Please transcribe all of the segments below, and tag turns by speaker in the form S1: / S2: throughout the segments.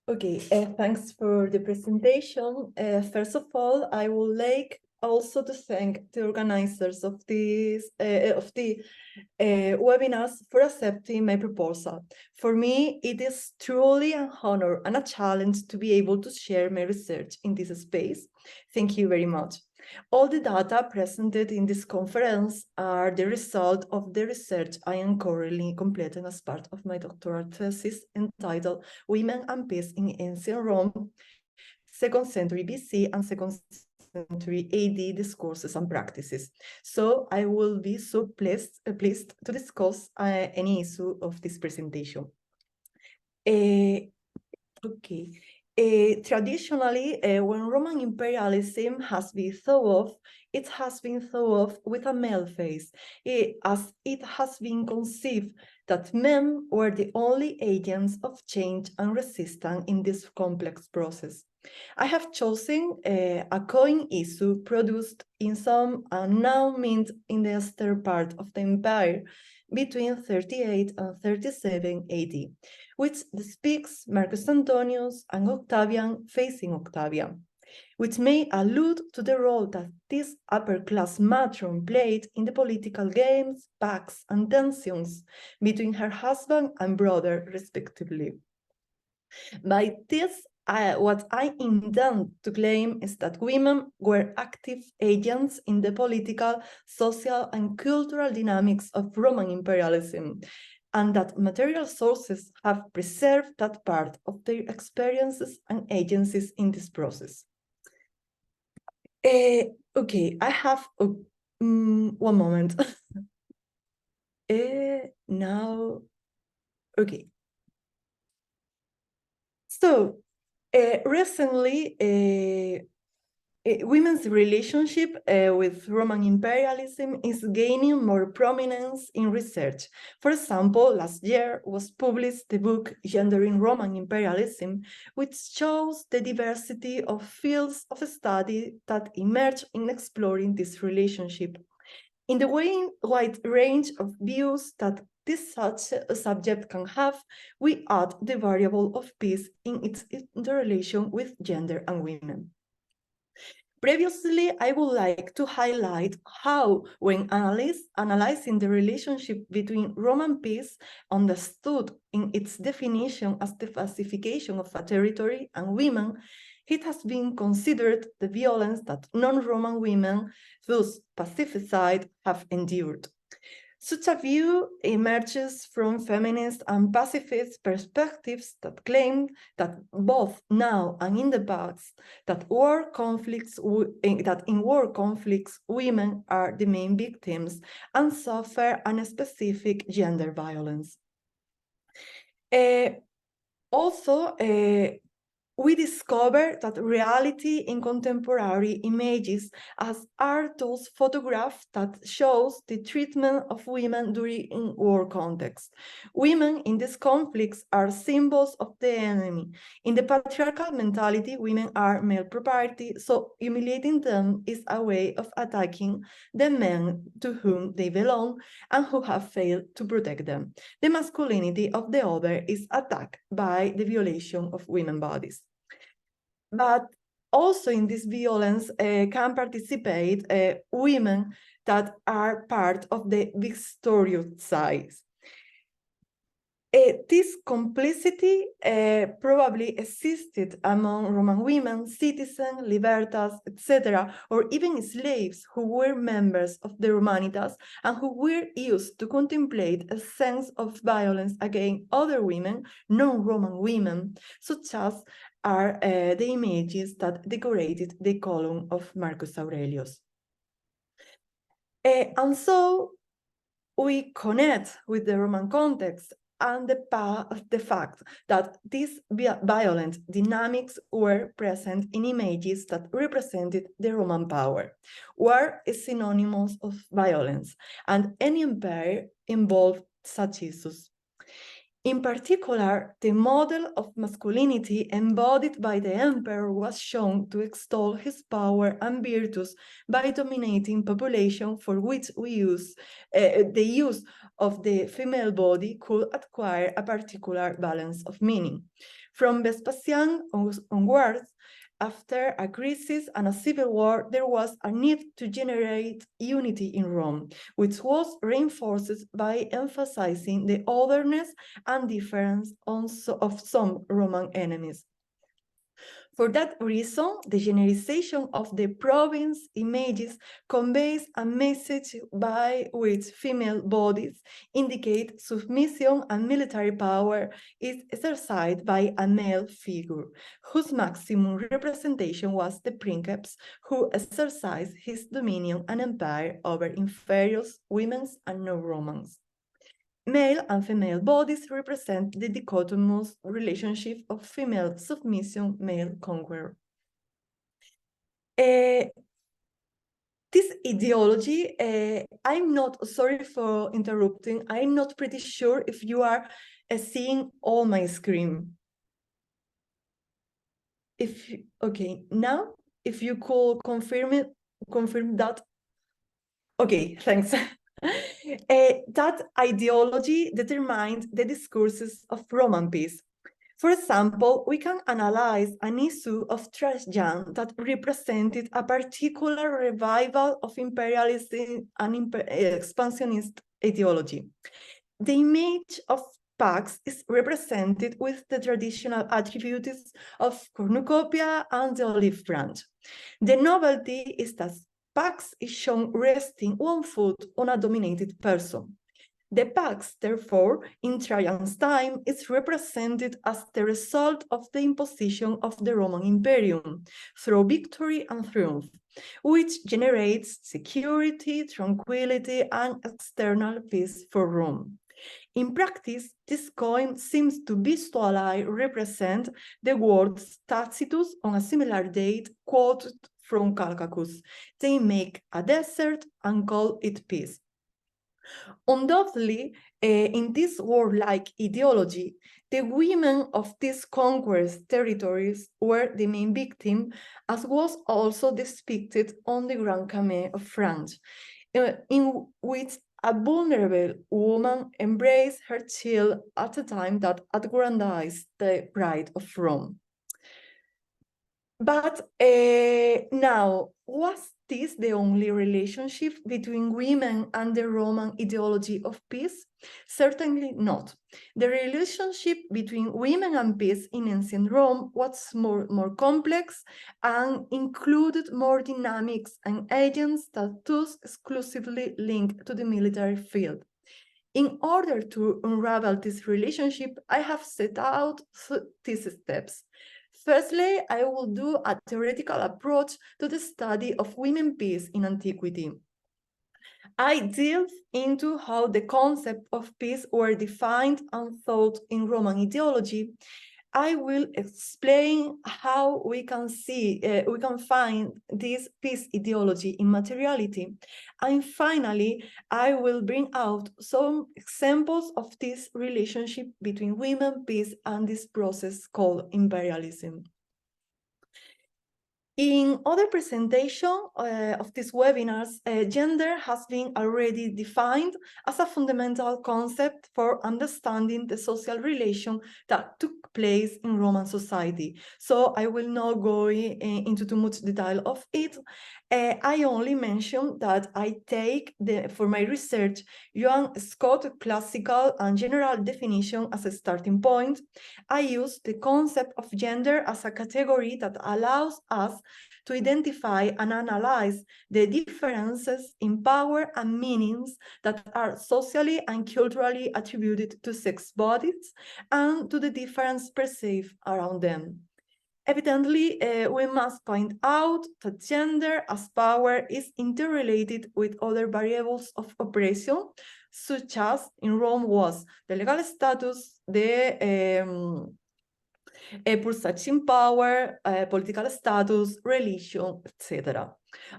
S1: Okay, thanks for the presentation. First of all, I would like also to thank the organizers of the webinars for accepting my proposal. For me, it is truly an honor and a challenge to be able to share my research in this space. Thank you very much. All the data presented in this conference are the result of the research I am currently completing as part of my doctoral thesis entitled Women and Peace in Ancient Rome, 2nd century BC and 2nd century AD discourses and practices. So I will be so pleased to discuss any issue of this presentation. Okay. Traditionally, when Roman imperialism has been thought of, it has been thought of with a male face, as it has been conceived that men were the only agents of change and resistance in this complex process. I have chosen a coin issue produced in some now mint in the eastern part of the empire between 38 and 37 AD, which depicts Marcus Antonius and Octavian facing Octavian, which may allude to the role that this upper-class matron played in the political games, pacts, and tensions between her husband and brother, respectively. By this, what I intend to claim is that women were active agents in the political, social, and cultural dynamics of Roman imperialism, and that material sources have preserved that part of their experiences and agencies in this process. Okay, I have one moment. Now, okay. So, recently, women's relationship with Roman imperialism is gaining more prominence in research. For example, last year was published the book Gender in Roman Imperialism, which shows the diversity of fields of study that emerge in exploring this relationship. In the wide range of views that this such a subject can have, we add the variable of peace in its interrelation with gender and women. Previously, I would like to highlight how, when analyzing the relationship between Roman peace, understood in its definition as the pacification of a territory, and women, it has been considered the violence that non-Roman women, thus pacificide, have endured. Such a view emerges from feminist and pacifist perspectives that claim that both now and in the past, that in war conflicts, women are the main victims and suffer a specific gender violence. Also, we discover that reality in contemporary images are those photographs that shows the treatment of women during war context. Women in these conflicts are symbols of the enemy. In the patriarchal mentality, women are male property, so humiliating them is a way of attacking the men to whom they belong and who have failed to protect them. The masculinity of the other is attacked by the violation of women's bodies. But also in this violence can participate women that are part of the victorious side. This complicity probably existed among Roman women, citizens, libertas, etc., or even slaves who were members of the Romanitas and who were used to contemplate a sense of violence against other women, non-Roman women, such as are the images that decorated the column of Marcus Aurelius. And so we connect with the Roman context and the fact that these violent dynamics were present in images that represented the Roman power. War is synonymous of violence, and any empire involved such issues. In particular, the model of masculinity embodied by the emperor was shown to extol his power and virtues by dominating population, for which the use of the female body could acquire a particular balance of meaning. From Vespasian onwards, after a crisis and a civil war, there was a need to generate unity in Rome, which was reinforced by emphasizing the otherness and difference also of some Roman enemies. For that reason, the generalization of the province images conveys a message by which female bodies indicate submission and military power is exercised by a male figure, whose maximum representation was the princeps, who exercised his dominion and empire over inferior women and non-Romans. Male and female bodies represent the dichotomous relationship of female submission, male conqueror. This ideology, I'm not, sorry for interrupting, I'm not pretty sure if you are seeing all my screen. Okay, now, if you could confirm that. Okay, thanks. That ideology determined the discourses of Roman peace. For example, we can analyze an issue of Trajan that represented a particular revival of imperialism and expansionist ideology. The image of Pax is represented with the traditional attributes of cornucopia and the olive branch. The novelty is that Pax is shown resting one foot on a dominated person. The Pax, therefore, in Trajan's time, is represented as the result of the imposition of the Roman Imperium through victory and triumph, which generates security, tranquility, and external peace for Rome. In practice, this coin seems to visually represent the words Tacitus on a similar date quoted from Calcacus. They make a desert and call it peace. Undoubtedly, in this warlike ideology, the women of these conquered territories were the main victim, as was also depicted on the Grand Camée of France, in which a vulnerable woman embraced her child at a time that aggrandized the pride of Rome. But now, was this the only relationship between women and the Roman ideology of peace? Certainly not. The relationship between women and peace in ancient Rome was more complex and included more dynamics and agents that thus exclusively linked to the military field. In order to unravel this relationship, I have set out these steps. Firstly, I will do a theoretical approach to the study of women peace in antiquity. I delve into how the concept of peace were defined and thought in Roman ideology. I will explain how we can find this peace ideology in materiality. And finally, I will bring out some examples of this relationship between women, peace, and this process called imperialism. In other presentation of these webinars, gender has been already defined as a fundamental concept for understanding the social relation that took place in Roman society. So I will not go into too much detail of it. I only mention that I take for my research Joan Scott classical and general definition as a starting point. I use the concept of gender as a category that allows us to identify and analyze the differences in power and meanings that are socially and culturally attributed to sex bodies and to the difference perceived around them. Evidently, we must point out that gender as power is interrelated with other variables of oppression, such as in Rome was the legal status, the pursuing power, political status, religion, etc.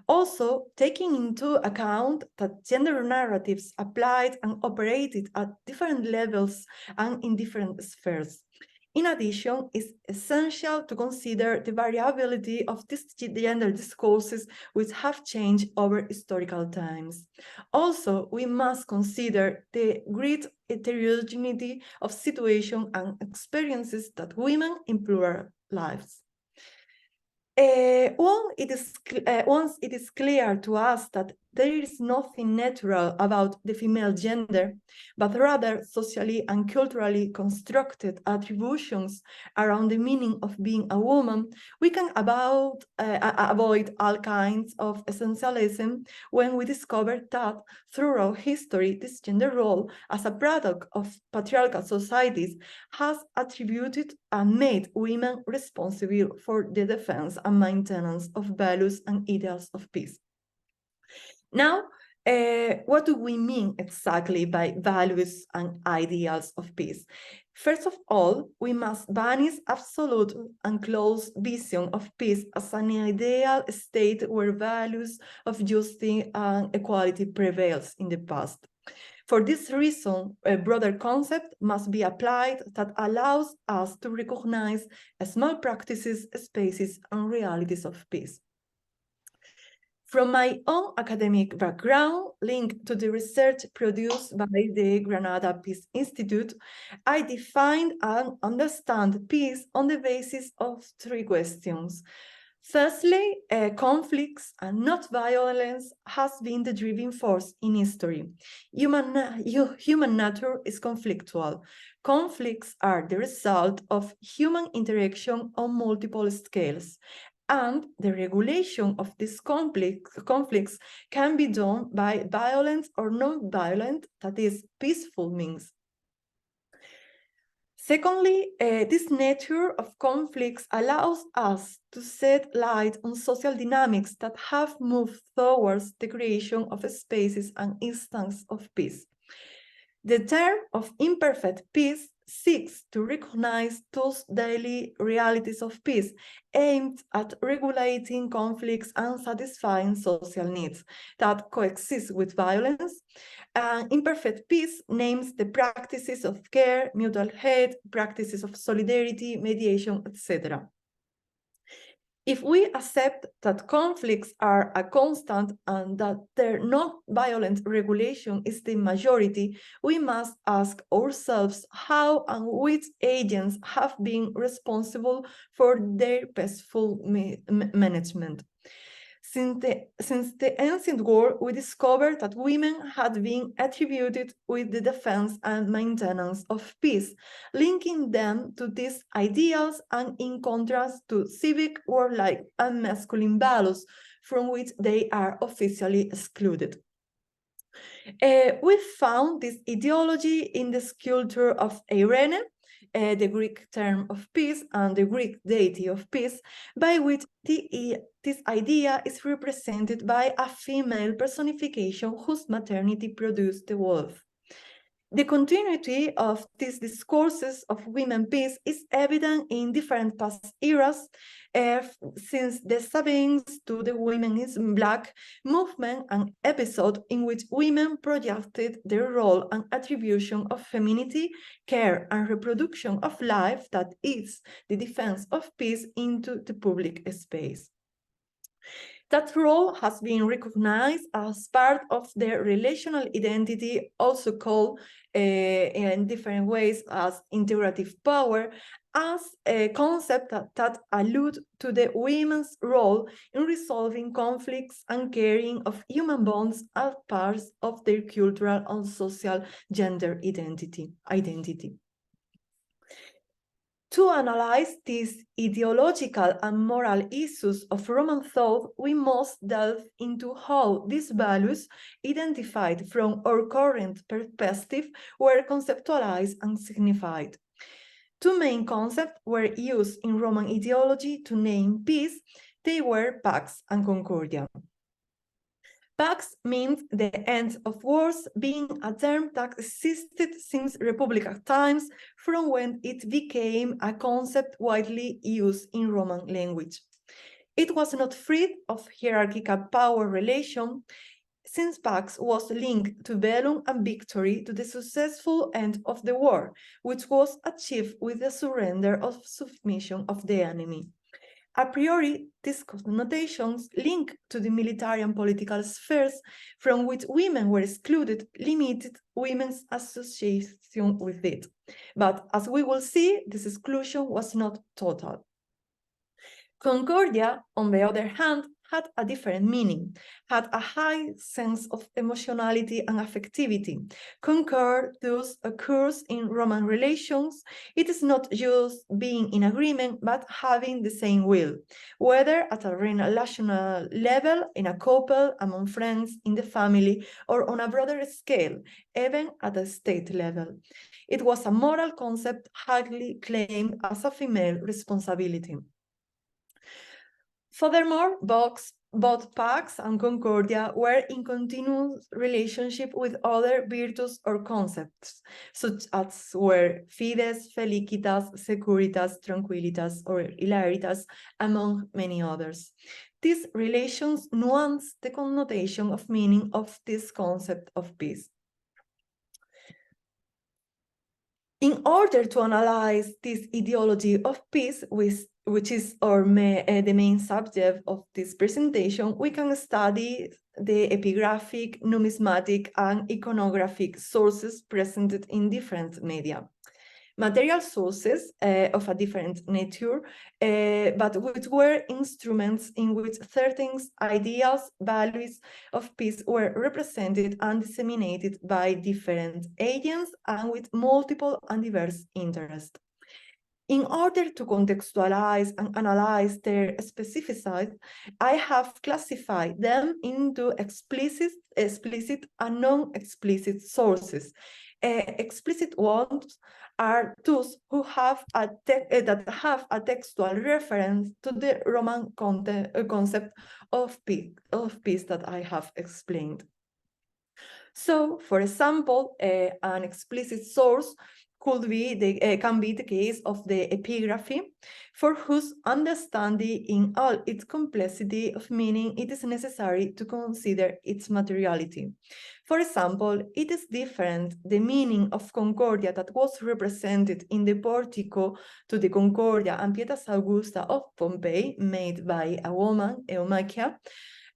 S1: Also, taking into account that gender narratives applied and operated at different levels and in different spheres. In addition, it's essential to consider the variability of these gender discourses which have changed over historical times. Also, we must consider the great heterogeneity of situations and experiences that women in plural lives. Once it is clear to us that there is nothing natural about the female gender, but rather socially and culturally constructed attributions around the meaning of being a woman, we can avoid all kinds of essentialism when we discover that throughout history, this gender role as a product of patriarchal societies has attributed and made women responsible for the defense and maintenance of values and ideals of peace. Now, what do we mean exactly by values and ideals of peace? First of all, we must banish absolute and closed vision of peace as an ideal state where values of justice and equality prevails in the past. For this reason, a broader concept must be applied that allows us to recognize small practices, spaces, and realities of peace. From my own academic background, linked to the research produced by the Granada Peace Institute, I define and understand peace on the basis of three questions. Firstly, conflicts and not violence has been the driving force in history. Human nature is conflictual. Conflicts are the result of human interaction on multiple scales, and the regulation of these conflicts can be done by violent or non-violent, that is, peaceful means. Secondly, this nature of conflicts allows us to shed light on social dynamics that have moved towards the creation of spaces and instances of peace. The term of imperfect peace seeks to recognize those daily realities of peace aimed at regulating conflicts and satisfying social needs that coexist with violence. Imperfect peace names the practices of care, mutual aid, practices of solidarity, mediation, etc. If we accept that conflicts are a constant and that their non-violent regulation is the majority, we must ask ourselves how and which agents have been responsible for their peaceful management. Since the ancient world, we discovered that women had been attributed with the defense and maintenance of peace, linking them to these ideals and in contrast to civic, warlike, and masculine values from which they are officially excluded. We found this ideology in the sculpture of Irene, the Greek term of peace and the Greek deity of peace, by which this idea is represented by a female personification whose maternity produced the wolf. The continuity of these discourses of women peace is evident in different past eras, since the Sabines to the Women in Black movement, an episode in which women projected their role and attribution of femininity, care, and reproduction of life, that is, the defense of peace, into the public space. That role has been recognized as part of their relational identity, also called in different ways as integrative power, as a concept that allude to the women's role in resolving conflicts and caring of human bonds as parts of their cultural and social gender identity. To analyze these ideological and moral issues of Roman thought, we must delve into how these values, identified from our current perspective, were conceptualized and signified. Two main concepts were used in Roman ideology to name peace. They were pax and concordia. Pax means the end of wars, being a term that existed since Republican times, from when it became a concept widely used in Roman language. It was not free of hierarchical power relation, since Pax was linked to Bellum and victory to the successful end of the war, which was achieved with the surrender of submission of the enemy. A priori, these connotations link to the military and political spheres from which women were excluded, limited women's association with it. But as we will see, this exclusion was not total. Concordia, on the other hand, had a different meaning, had a high sense of emotionality and affectivity. Concord thus occurs in Roman relations. It is not just being in agreement, but having the same will, whether at a relational level, in a couple, among friends, in the family, or on a broader scale, even at a state level. It was a moral concept highly claimed as a female responsibility. Furthermore, both Pax and Concordia were in continuous relationship with other virtues or concepts, such as were fides, felicitas, securitas, tranquillitas, or hilaritas, among many others. These relations nuance the connotation of meaning of this concept of peace. In order to analyze this ideology of peace, which is the main subject of this presentation, we can study the epigraphic, numismatic, and iconographic sources presented in different media. Material sources of a different nature, but which were instruments in which certain ideals, values of peace were represented and disseminated by different agents and with multiple and diverse interests. In order to contextualize and analyze their specificities, I have classified them into explicit and non-explicit sources. Explicit ones are those who have that have a textual reference to the Roman concept of peace that I have explained. So, for example, an explicit source can be the case of the epigraphy, for whose understanding in all its complexity of meaning it is necessary to consider its materiality. For example, it is different the meaning of Concordia that was represented in the portico to the Concordia and Pietas Augusta of Pompeii, made by a woman, Eumachia,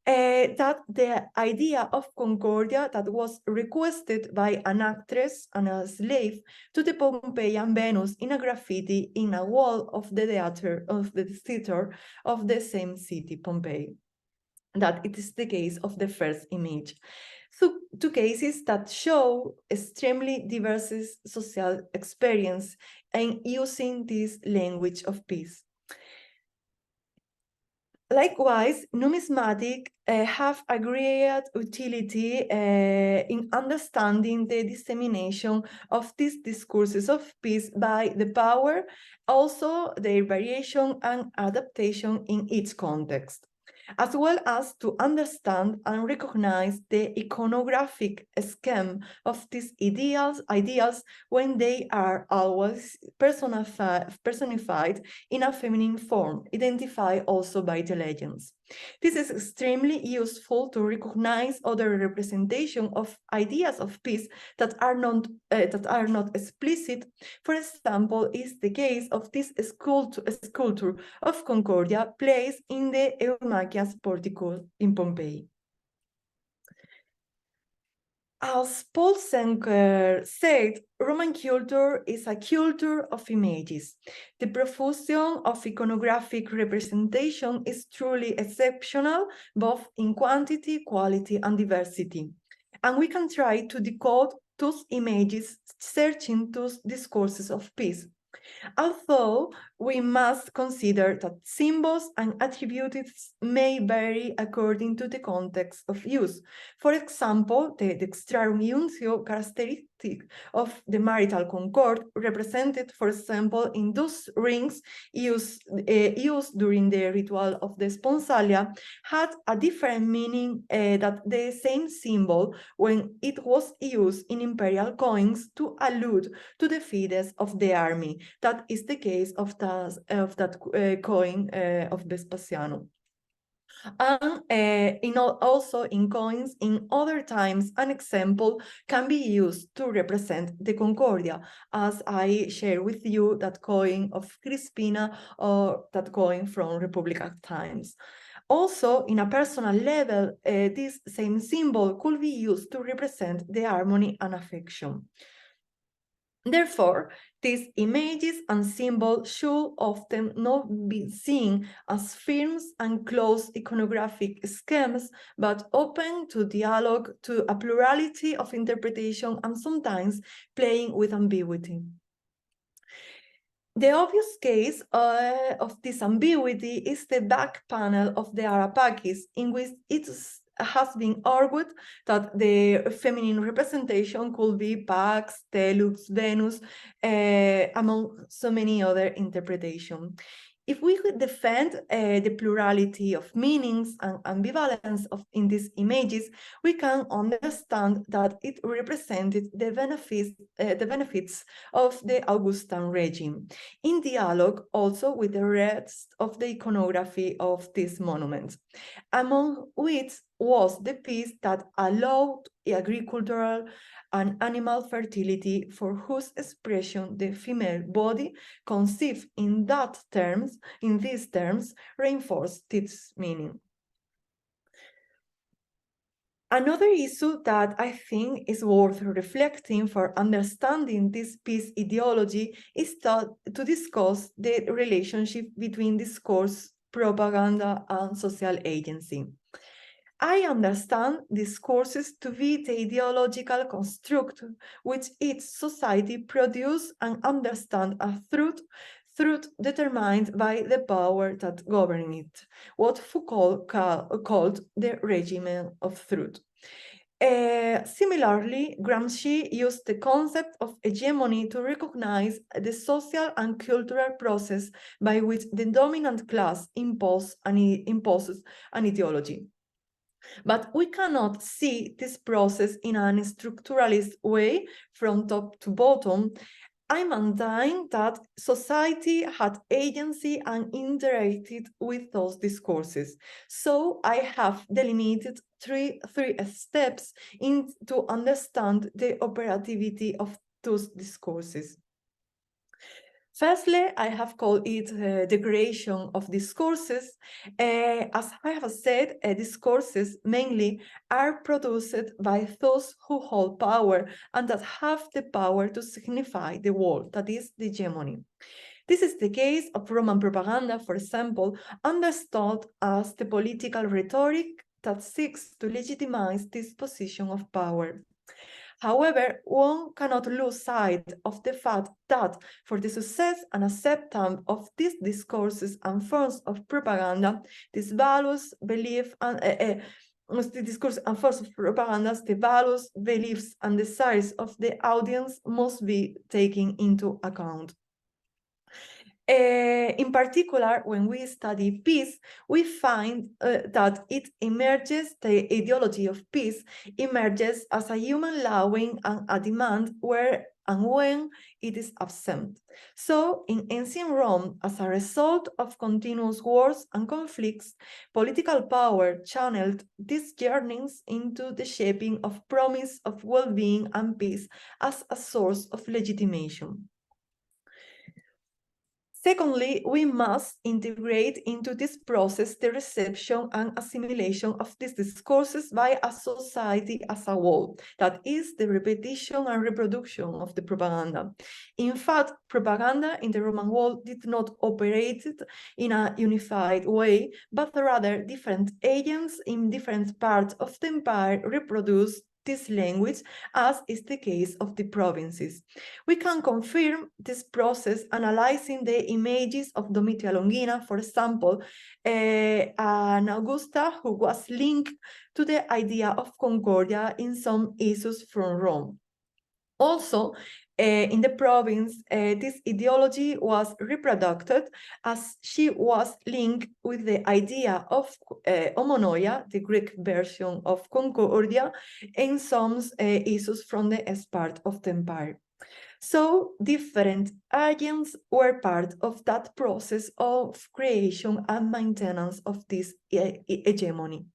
S1: that the idea of Concordia that was requested by an actress and a slave to the Pompeian Venus in a graffiti in a wall of the theater of the same city, Pompeii. That it is the case of the first image. So, two cases that show extremely diverse social experience and using this language of peace. Likewise, numismatic have a great utility in understanding the dissemination of these discourses of peace by the power, also their variation and adaptation in each context, as well as to understand and recognize the iconographic scheme of these ideals when they are always personified in a feminine form, identified also by the legends. This is extremely useful to recognize other representation of ideas of peace that are not explicit. For example, is the case of this sculpture of Concordia placed in the Eumachia's portico in Pompeii. As Paul Senker said, Roman culture is a culture of images. The profusion of iconographic representation is truly exceptional, both in quantity, quality, and diversity. And we can try to decode those images, searching those discourses of peace. Although we must consider that symbols and attributes may vary according to the context of use. For example, the dextrarum iunctio of the marital concord, represented, for example, in those rings used during the ritual of the sponsalia, had a different meaning than the same symbol when it was used in imperial coins to allude to the fides of the army. That is the case of that coin of Vespasiano. And also in coins in other times, an example can be used to represent the Concordia, as I share with you that coin of Crispina or that coin from Republican times. Also, in a personal level, this same symbol could be used to represent the harmony and affection. Therefore, these images and symbols should often not be seen as firm and closed iconographic schemes, but open to dialogue, to a plurality of interpretation, and sometimes playing with ambiguity. The obvious case of this ambiguity is the back panel of the Arapakis, in which it has been argued that the feminine representation could be Pax, Telux, Venus, among so many other interpretations. If we could defend the plurality of meanings and ambivalence in these images, we can understand that it represented the benefits of the Augustan regime, in dialogue also with the rest of the iconography of this monument, among which was the piece that allowed agricultural and animal fertility, for whose expression the female body, conceived in these terms, reinforced its meaning. Another issue that I think is worth reflecting for understanding this peace ideology is to discuss the relationship between discourse, propaganda, and social agency. I understand discourses to be the ideological construct which each society produces and understands as truth determined by the power that governs it, what Foucault called the regimen of truth. Similarly, Gramsci used the concept of hegemony to recognize the social and cultural process by which the dominant class imposes an ideology. But we cannot see this process in a structuralist way from top to bottom. I maintain that society had agency and interacted with those discourses. So I have delimited three steps to understand the operativity of those discourses. Firstly, I have called it the creation of discourses. As I have said, discourses mainly are produced by those who hold power and that have the power to signify the world, that is, the hegemony. This is the case of Roman propaganda, for example, understood as the political rhetoric that seeks to legitimize this position of power. However, one cannot lose sight of the fact that for the success and acceptance of these discourses and forms of propaganda, these values, beliefs, and the discourse and forms of propaganda, the values, beliefs, and desires of the audience must be taken into account. In particular, when we study peace, we find that it emerges, the ideology of peace emerges as a human longing and a demand where and when it is absent. So, in ancient Rome, as a result of continuous wars and conflicts, political power channeled these yearnings into the shaping of promise of well-being and peace as a source of legitimation. Secondly, we must integrate into this process the reception and assimilation of these discourses by a society as a whole, that is, the repetition and reproduction of the propaganda. In fact, propaganda in the Roman world did not operate in a unified way, but rather different agents in different parts of the empire reproduced this language, as is the case of the provinces. We can confirm this process analyzing the images of Domitia Longina, for example, and Augusta, who was linked to the idea of Concordia in some issues from Rome. Also, in the province, this ideology was reproduced as she was linked with the idea of homonoia, the Greek version of concordia, and some issues from the east part of the empire. So different agents were part of that process of creation and maintenance of this hegemony.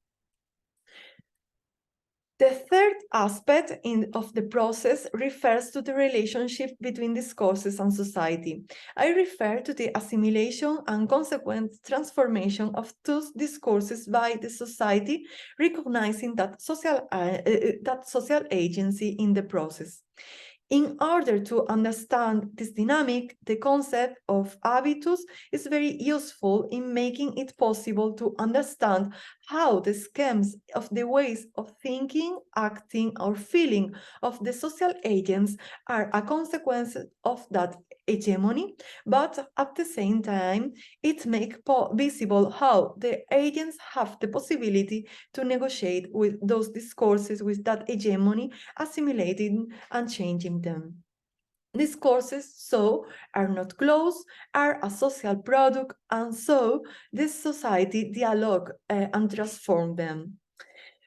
S1: The third aspect of the process refers to the relationship between discourses and society. I refer to the assimilation and consequent transformation of those discourses by the society, recognizing that social agency in the process. In order to understand this dynamic, the concept of habitus is very useful in making it possible to understand how the schemes of the ways of thinking, acting, or feeling of the social agents are a consequence of that hegemony, but at the same time, it makes visible how the agents have the possibility to negotiate with those discourses with that hegemony, assimilating and changing them. Discourses, so, are not closed, are a social product, and so this society dialogue and transform them.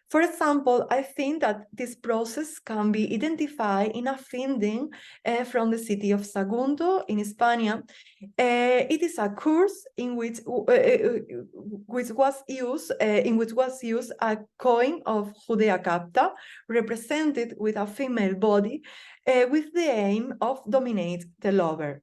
S1: For example, I think that this process can be identified in a finding from the city of Sagunto in Spain. It is a course in which was used a coin of Judea Capta, represented with a female body, with the aim of dominate the lover.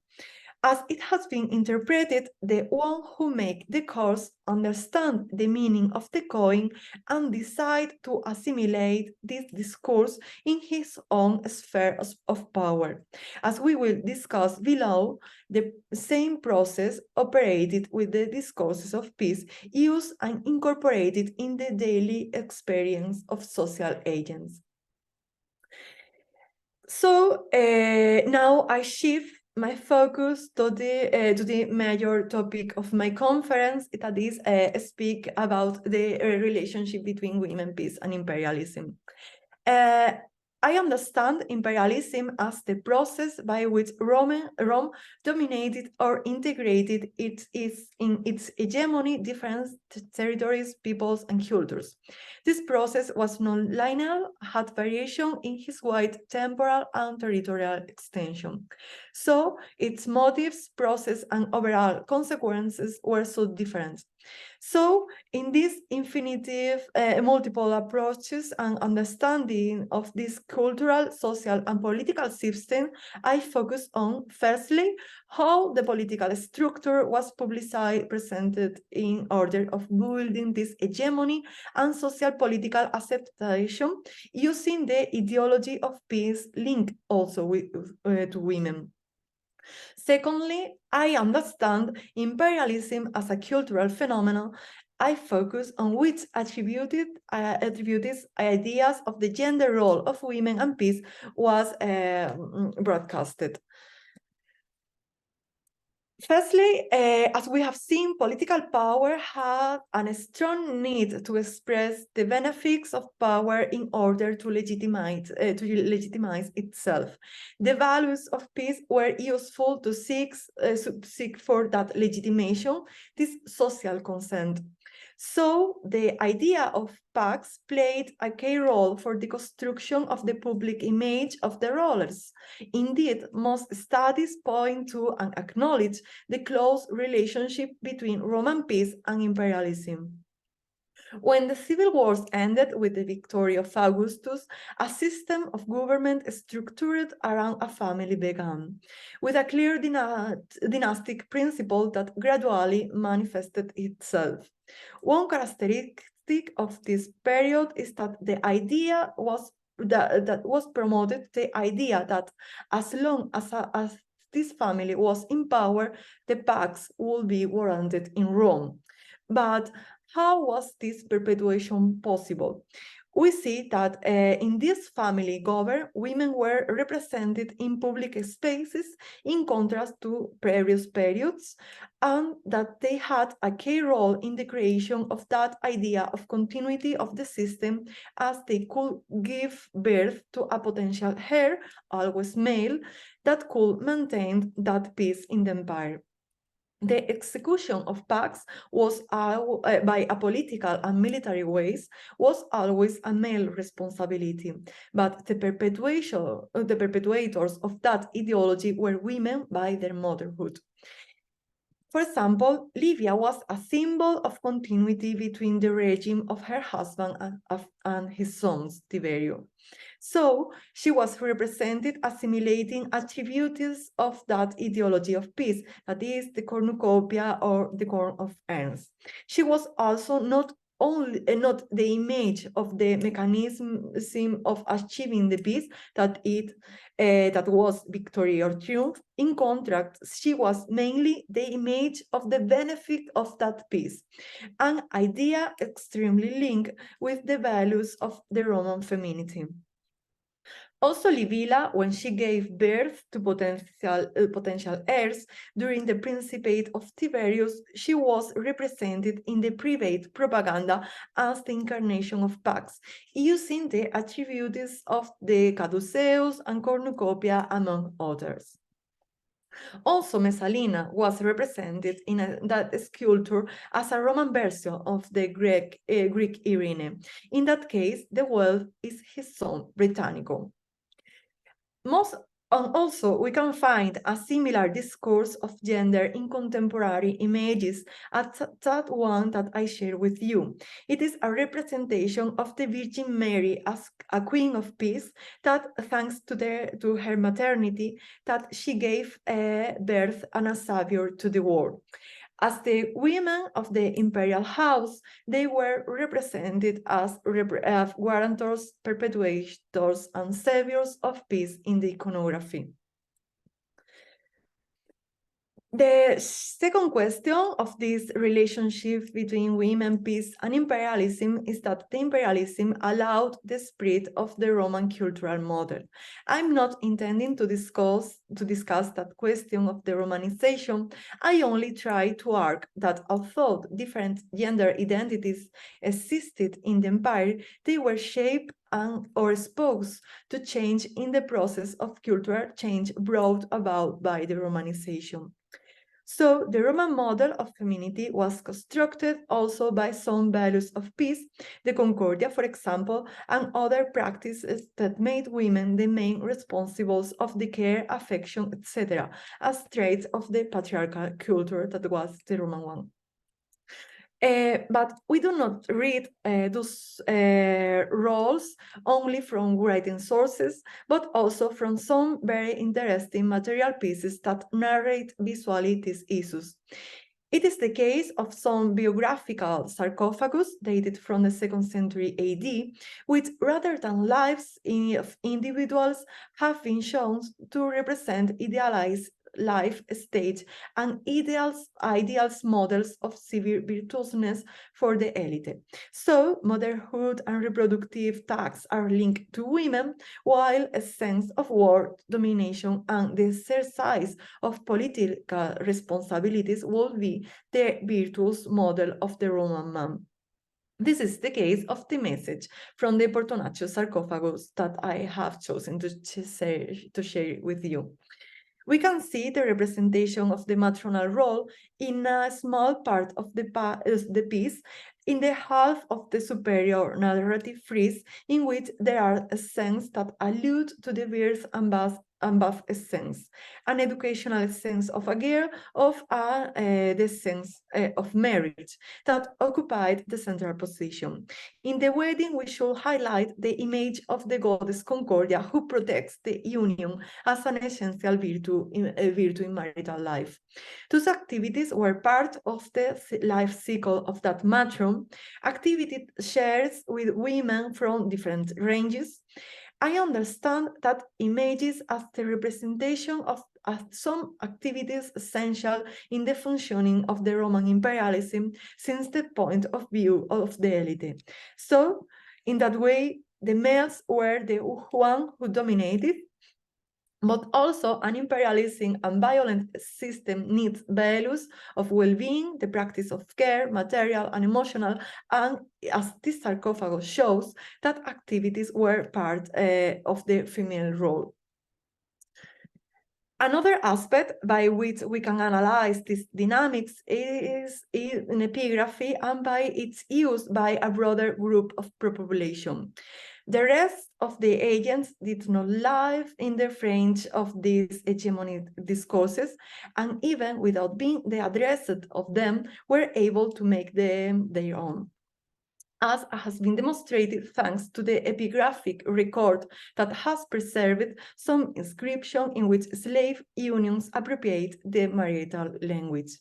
S1: As it has been interpreted, the one who makes the course understand the meaning of the coin and decide to assimilate this discourse in his own sphere of power. As we will discuss below, the same process operated with the discourses of peace used and incorporated in the daily experience of social agents. So now I shift my focus to the major topic of my conference, that is speak about the relationship between women, peace, and imperialism. I understand imperialism as the process by which Rome dominated or integrated in its hegemony different territories, peoples, and cultures. This process was non-linear, had variation in its wide temporal and territorial extension. So its motives, process, and overall consequences were so different. So in this infinitive multiple approaches and understanding of this cultural, social, and political system, I focus on, firstly, how the political structure was publicized, presented in order of building this hegemony and social political acceptation using the ideology of peace linked also to women. Secondly, I understand imperialism as a cultural phenomenon. I focus on which attributes ideas of the gender role of women and peace was broadcasted. Firstly, as we have seen, political power had a strong need to express the benefits of power in order to legitimize itself. The values of peace were useful to seek for that legitimation, this social consent. So the idea of pacts played a key role for the construction of the public image of the rulers. Indeed, most studies point to and acknowledge the close relationship between Roman peace and imperialism. When the civil wars ended with the victory of Augustus, a system of government structured around a family began, with a clear dynastic principle that gradually manifested itself. One characteristic of this period is that the idea was that was promoted, the idea that as long as this family was in power, the pax would be warranted in Rome. But how was this perpetuation possible? we see that in this family government, women were represented in public spaces in contrast to previous periods, and that they had a key role in the creation of that idea of continuity of the system, as they could give birth to a potential heir, always male, that could maintain that peace in the empire. The execution of pacts was by a political and military ways was always a male responsibility, but the perpetuators of that ideology were women by their motherhood. For example, Livia was a symbol of continuity between the regime of her husband and his sons, Tiberio. So she was represented assimilating attributes of that ideology of peace, that is the cornucopia or the corn of urns. She was also not the image of the mechanism of achieving the peace, that was victory or triumph. In contrast, she was mainly the image of the benefit of that peace, an idea extremely linked with the values of the Roman femininity. Also, Livilla, when she gave birth to potential heirs during the Principate of Tiberius, she was represented in the private propaganda as the incarnation of Pax, using the attributes of the caduceus and cornucopia, among others. Also, Messalina was represented in that sculpture as a Roman version of the Greek Irene. In that case, the wealth is his son, Britannico. Also, we can find a similar discourse of gender in contemporary images as that one that I share with you. It is a representation of the Virgin Mary as a queen of peace, that thanks to her maternity, that she gave birth and a savior to the world. As the women of the imperial house, they were represented as guarantors, perpetuators, and saviors of peace in the iconography. The second question of this relationship between women, peace, and imperialism is that the imperialism allowed the spread of the Roman cultural model. I'm not intending to discuss that question of the Romanization. I only try to argue that although different gender identities existed in the empire, they were shaped or exposed to change in the process of cultural change brought about by the Romanization. So the Roman model of femininity was constructed also by some values of peace, the Concordia, for example, and other practices that made women the main responsibles of the care, affection, etc., as traits of the patriarchal culture that was the Roman one. But we do not read those roles only from writing sources, but also from some very interesting material pieces that narrate visually these issues. It is the case of some biographical sarcophagus dated from the 2nd century AD, which rather than lives of individuals have been shown to represent idealized life stage and ideals models of civil virtuousness for the elite. So motherhood and reproductive tasks are linked to women, while a sense of world domination and the exercise of political responsibilities will be the virtuous model of the Roman man. This is the case of the message from the Portonaccio sarcophagus that I have chosen to share with you. We can see the representation of the matronal role in a small part of the piece, in the half of the superior narrative frieze, in which there are scenes that allude to the birth and bath sense, an educational sense of a girl, of the sense of marriage that occupied the central position. In the wedding, we should highlight the image of the goddess Concordia, who protects the union as an essential virtue in marital life. Those activities were part of the life cycle of that matron, activity shares with women from different ranges. I understand that images as the representation of some activities essential in the functioning of the Roman imperialism since the point of view of the elite. So In that way, the males were the one who dominated, but also an imperialism and violent system needs values of well-being, the practice of care, material and emotional, and as this sarcophagus shows, that activities were part of the female role. Another aspect by which we can analyze these dynamics is in epigraphy and by its use by a broader group of population. The rest of the agents did not live in the range of these hegemonic discourses, and even without being the addressed of them, were able to make them their own, as has been demonstrated thanks to the epigraphic record that has preserved some inscription in which slave unions appropriate the marital language.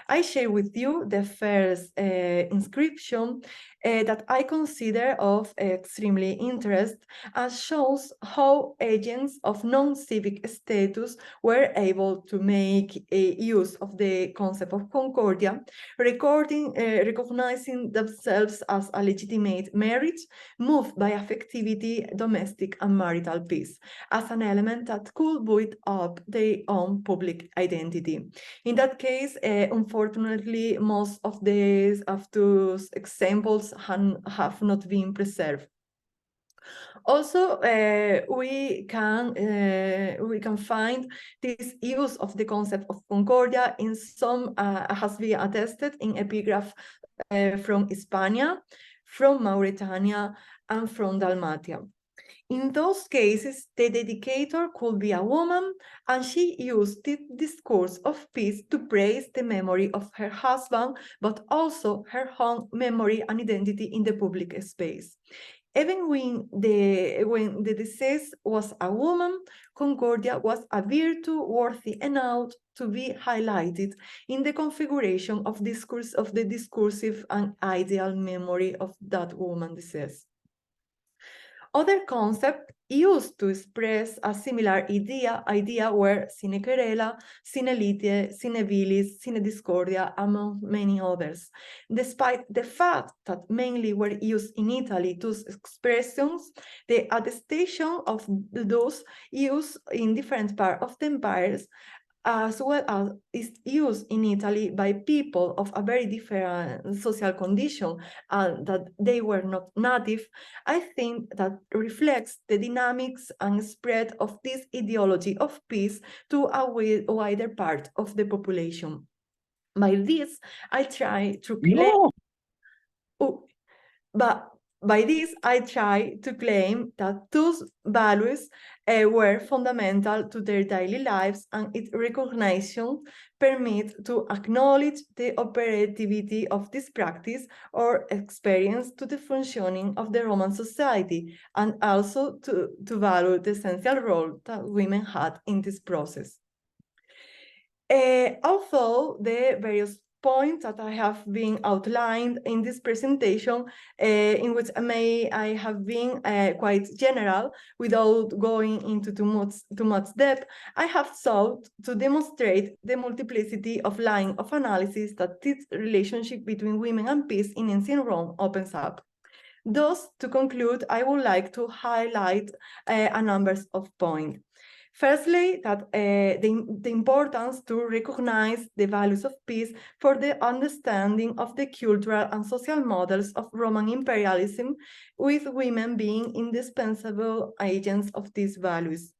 S1: I share with you the first inscription that I consider of extremely interest, as shows how agents of non-civic status were able to make use of the concept of concordia, recognizing themselves as a legitimate marriage moved by affectivity, domestic and marital peace, as an element that could build up their own public identity. In that case, unfortunately, most of those examples have not been preserved. Also, we can find this use of the concept of concordia in some has been attested in epigraph from Hispania, from Mauritania, and from Dalmatia. In those cases, the dedicator could be a woman, and she used the discourse of peace to praise the memory of her husband, but also her own memory and identity in the public space. Even when the deceased was a woman, concordia was a virtue worthy enough to be highlighted in the configuration of discourse of the discursive and ideal memory of that woman deceased. Other concepts used to express a similar idea were sine querela, sine litie, sine vilis, sine discordia, among many others. Despite the fact that mainly were used in Italy, those expressions, the attestation of those used in different parts of the empires, as well as is used in Italy by people of a very different social condition and that they were not native, I think that reflects the dynamics and spread of this ideology of peace to a wider part of the population. By this, I try to claim, by this, I try to claim that those values were fundamental to their daily lives, and its recognition permits to acknowledge the operativity of this practice or experience to the functioning of the Roman society, and also to value the essential role that women had in this process. Although the various points that I have been outlined in this presentation, in which I have been quite general without going into too much depth, I have sought to demonstrate the multiplicity of lines of analysis that this relationship between women and peace in ancient Rome opens up. Thus, to conclude, I would like to highlight a number of points. Firstly, that the importance to recognize the values of peace for the understanding of the cultural and social models of Roman imperialism, with women being indispensable agents of these values.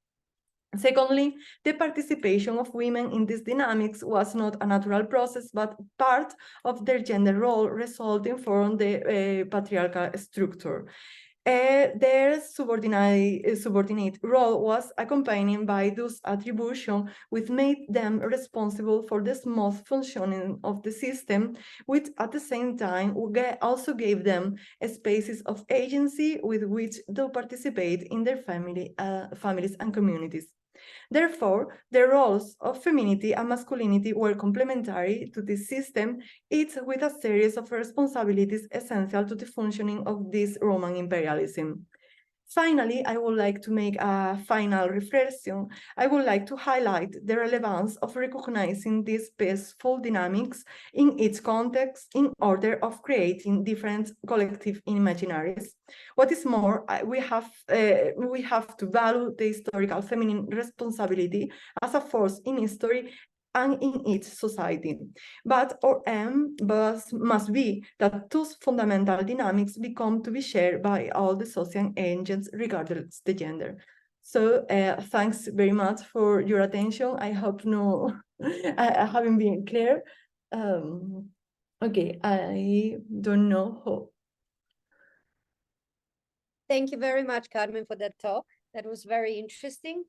S1: Secondly, the participation of women in these dynamics was not a natural process, but part of their gender role resulting from the patriarchal structure. Their subordinate role was accompanied by those attributions which made them responsible for the smooth functioning of the system, which at the same time also gave them spaces of agency with which to participate in their families and communities. Therefore, the roles of femininity and masculinity were complementary to this system, each with a series of responsibilities essential to the functioning of this Roman imperialism. Finally, I would like to make a final reflection. I would like to highlight the relevance of recognizing these peaceful dynamics in its context in order of creating different collective imaginaries. What is more, we have to value the historical feminine responsibility as a force in history and in its society. But our aim must be that those fundamental dynamics become to be shared by all the social agents regardless the gender. So thanks very much for your attention. I hope I haven't been clear. Okay, I don't know how.
S2: Thank you very much, Carmen, for that talk. That was very interesting.